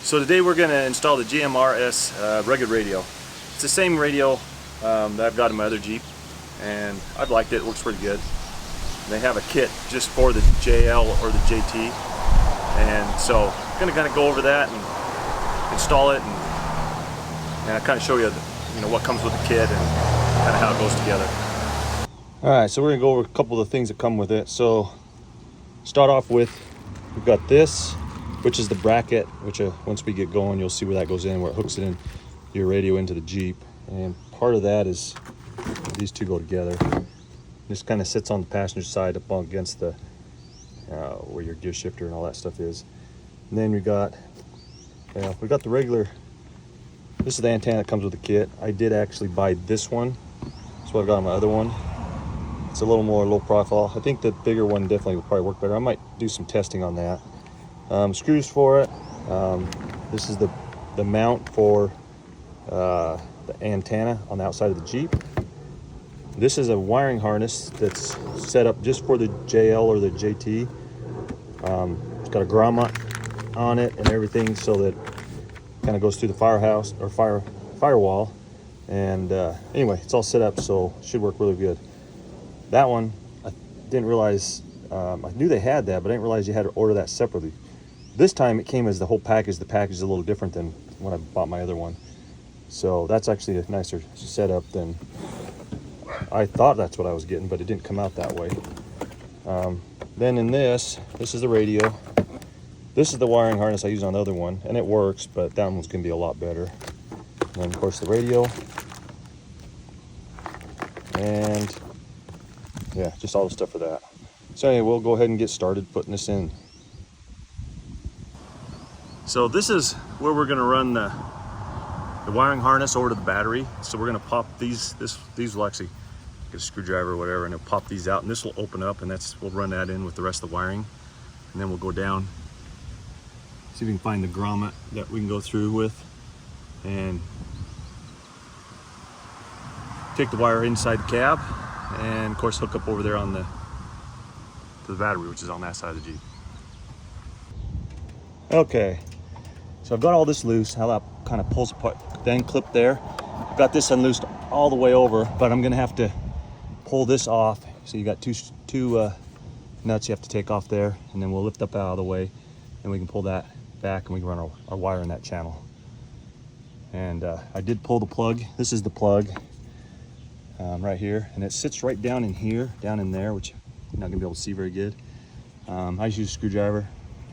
So today we're going to install the GMRS rugged radio. It's the same radio that I've got in my other Jeep, and I've liked it. It works pretty good. And they have a kit just for the JL or the JT, and so I'm going to kind of go over that and install it, and I kind of show you, what comes with the kit and kind of how it goes together. All right, so we're going to go over a couple of the things that come with it. So start off with, we've got this, which is the bracket, which once we get going, you'll see where that goes in, where it hooks it in your radio into the Jeep. And part of that is these two go together. This kind of sits on the passenger side up against the where your gear shifter and all that stuff is. And then we got the regular. This is the antenna that comes with the kit. I did actually buy this one. That's what I've got on my other one. It's a little more low profile. I think the bigger one definitely will probably work better. I might do some testing on that. Screws for it. This is the mount for the antenna on the outside of the Jeep. This is a wiring harness that's set up just for the JL or the JT. It's got a grommet on it and everything, so that it kind of goes through the firehouse or firewall. And anyway, it's all set up, so it should work really good. That one, I didn't realize. I knew they had that, but I didn't realize you had to order that separately. This time it came as the whole package. The package is a little different than when I bought my other one. So that's actually a nicer setup than I thought that's what I was getting, but it didn't come out that way. Then in this is the radio. This is the wiring harness I used on the other one, and it works, but that one's gonna be a lot better. And then of course the radio. And yeah, just all the stuff for that. So anyway, we'll go ahead and get started putting this in. So this is where we're gonna run the wiring harness over to the battery. So we're gonna pop these will actually get a screwdriver or whatever, and it'll pop these out, and this will open up, and we'll run that in with the rest of the wiring. And then we'll go down, see if we can find the grommet that we can go through with, and take the wire inside the cab, and of course hook up over there to the battery, which is on that side of the Jeep. Okay, so I've got all this loose, how that kind of pulls apart, then clip there. I've got this unloosed all the way over, but I'm gonna have to pull this off. So you got two nuts you have to take off there, and then we'll lift up out of the way, and we can pull that back, and we can run our wire in that channel. And I did pull the plug. This is the plug right here, and it sits right down in here, down in there, which you're not gonna be able to see very good. I just use a screwdriver,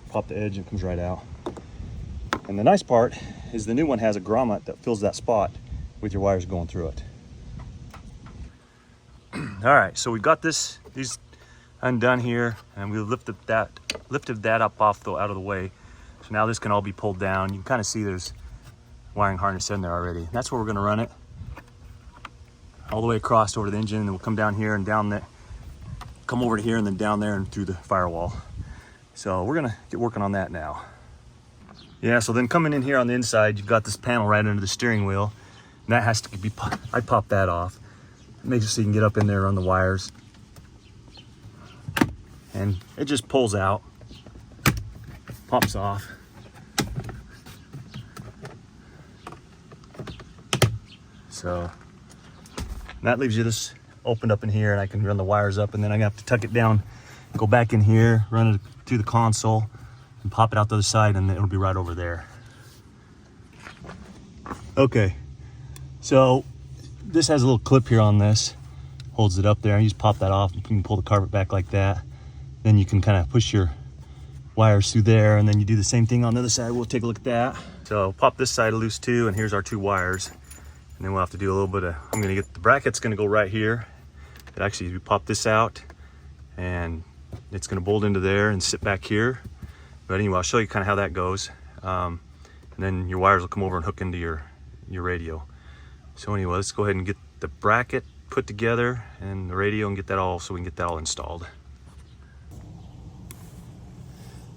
pop the edge, and it comes right out. And the nice part is the new one has a grommet that fills that spot with your wires going through it. All right, so we got these undone here, and we lifted that up out of the way. So now this can all be pulled down. You can kind of see there's wiring harness in there already. And that's where we're gonna run it all the way across over the engine, and then we'll come down here and down there, come over to here, and then down there and through the firewall. So we're gonna get working on that now. Yeah, so then coming in here on the inside, you've got this panel right under the steering wheel, and that has to be, I pop that off. It makes it so you can get up in there on the wires. And it just pulls out, pops off. So that leaves you this opened up in here, and I can run the wires up, and then I have to tuck it down, go back in here, run it through the console, and pop it out the other side, and it'll be right over there. Okay, so this has a little clip here on this, holds it up there. You just pop that off, and you can pull the carpet back like that. Then you can kind of push your wires through there, and then you do the same thing on the other side. We'll take a look at that. So pop this side loose too, and here's our two wires. And then we'll have to do a little bit of, I'm gonna get the bracket's gonna go right here. It actually, you pop this out, and it's gonna bolt into there and sit back here. But anyway, I'll show you kind of how that goes. And then your wires will come over and hook into your radio. So anyway, let's go ahead and get the bracket put together and the radio, and get that all, so we can get that all installed.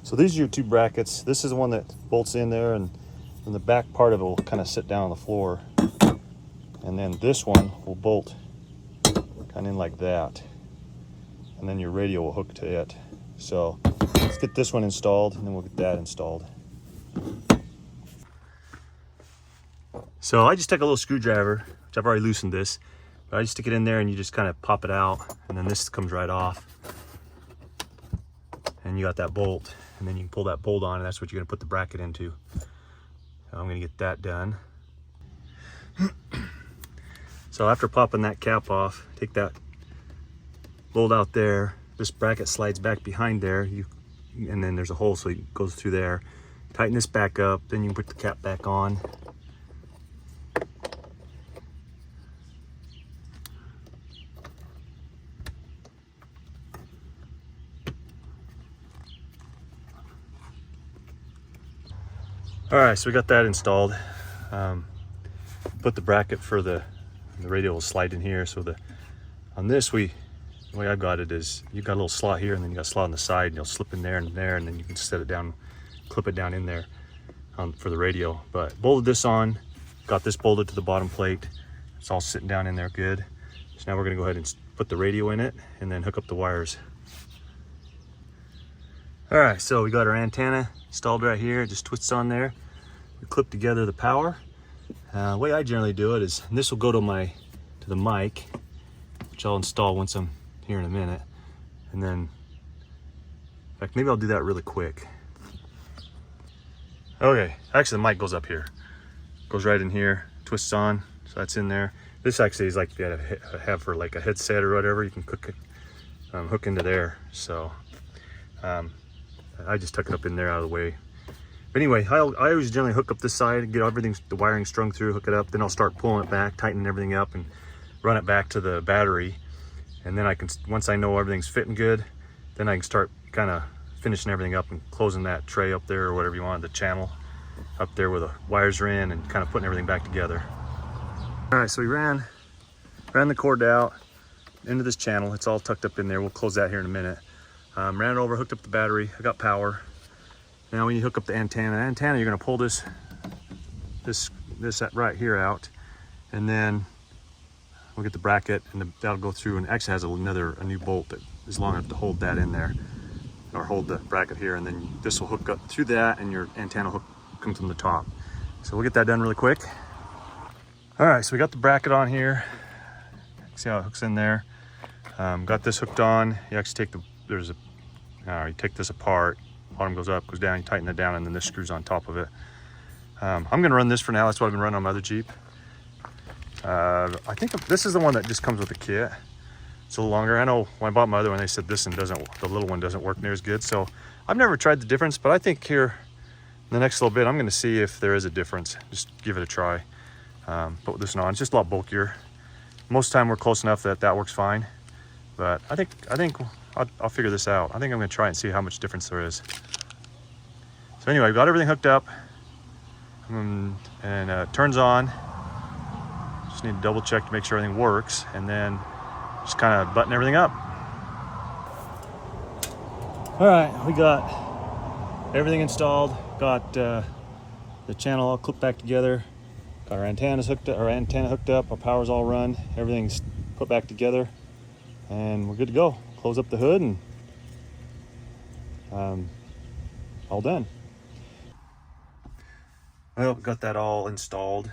So these are your two brackets. This is the one that bolts in there, and the back part of it will kind of sit down on the floor. And then this one will bolt kind of in like that. And then your radio will hook to it. So let's get this one installed, and then we'll get that installed. So I just took a little screwdriver, which I've already loosened this, but I just stick it in there and you just kind of pop it out, and then this comes right off. And you got that bolt, and then you can pull that bolt on, and that's what you're gonna put the bracket into. So I'm gonna get that done. So after popping that cap off, take that bolt out there. This bracket slides back behind there, and then there's a hole, so it goes through there. Tighten this back up, then you can put the cap back on. All right, so we got that installed. Put the bracket for the radio will slide in here. So on this, the way I've got it is you got a little slot here, and then you got a slot on the side, and you'll slip in there, and then you can set it down, clip it down in there for the radio. But bolted this on, got this bolted to the bottom plate. It's all sitting down in there good. So now we're gonna go ahead and put the radio in it, and then hook up the wires. All right, so we got our antenna installed right here. It just twists on there. We clip together the power. The way I generally do it is, and this will go to the mic, which I'll install once I'm here in a minute. And then, in fact, maybe I'll do that really quick. Okay, actually the mic goes up here. Goes right in here, twists on, so that's in there. This actually is like you have for like a headset or whatever. You can hook into there. So I just tuck it up in there out of the way. But anyway, I always generally hook up this side, get everything, the wiring strung through, hook it up, then I'll start pulling it back, tightening everything up, and run it back to the battery. And then once I know everything's fitting good, then I can start kind of finishing everything up and closing that tray up there, or whatever you want, the channel up there where the wires are in, and kind of putting everything back together. All right, so we ran the cord out into this channel. It's all tucked up in there. We'll close that here in a minute. Ran it over, hooked up the battery. I got power. Now when you hook up the antenna, you're gonna pull this right here out, and then we'll get the bracket, and that'll go through, and actually has a new bolt that is long enough to hold that in there, or hold the bracket here, and then this will hook up through that, and your antenna hook comes from the top. So we'll get that done really quick. All right, so we got the bracket on here. See how it hooks in there. Got this hooked on. You actually take you take this apart. Bottom goes up, goes down, you tighten it down, and then this screws on top of it. I'm gonna run this for now. That's what I've been running on my other Jeep. I think this is the one that just comes with the kit. It's a little longer. I know when I bought my other one, they said the little one doesn't work near as good. So I've never tried the difference, but I think here in the next little bit, I'm gonna see if there is a difference. Just give it a try. Put this one on. It's just a lot bulkier. Most of the time we're close enough that works fine. But I think I'll figure this out. I think I'm gonna try and see how much difference there is. So anyway, I've got everything hooked up, and it turns on. Just need to double check to make sure everything works, and then just kind of button everything up. All right, we got everything installed. Got the channel all clipped back together. Got our antenna hooked up. Our power's all run. Everything's put back together, and we're good to go. Close up the hood, and all done. Well, got that all installed.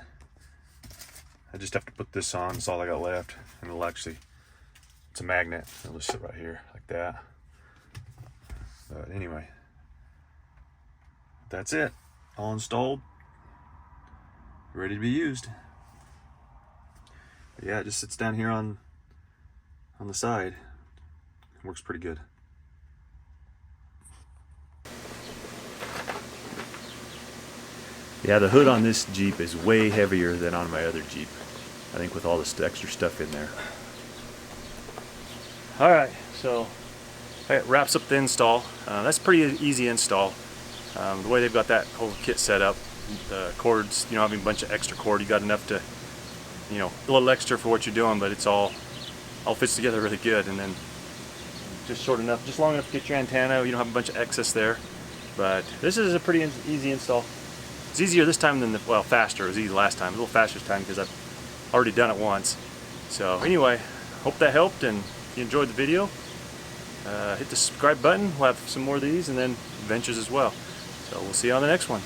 I just have to put this on. That's all I got left. And it's a magnet. It'll just sit right here like that. But anyway, that's it. All installed. Ready to be used. But yeah, it just sits down here on the side. It works pretty good. Yeah, the hood on this Jeep is way heavier than on my other Jeep. I think with all this extra stuff in there. All right, so that wraps up the install. That's a pretty easy install. The way they've got that whole kit set up, the cords, having a bunch of extra cord, you got enough to, a little extra for what you're doing, but it's all fits together really good. And then just long enough to get your antenna. You don't have a bunch of excess there. But this is a pretty easy install. It's easier this time than faster. It was easy last time. A little faster this time because I've already done it once. So anyway, hope that helped, and if you enjoyed the video, hit the subscribe button. We'll have some more of these, and then adventures as well. So we'll see you on the next one.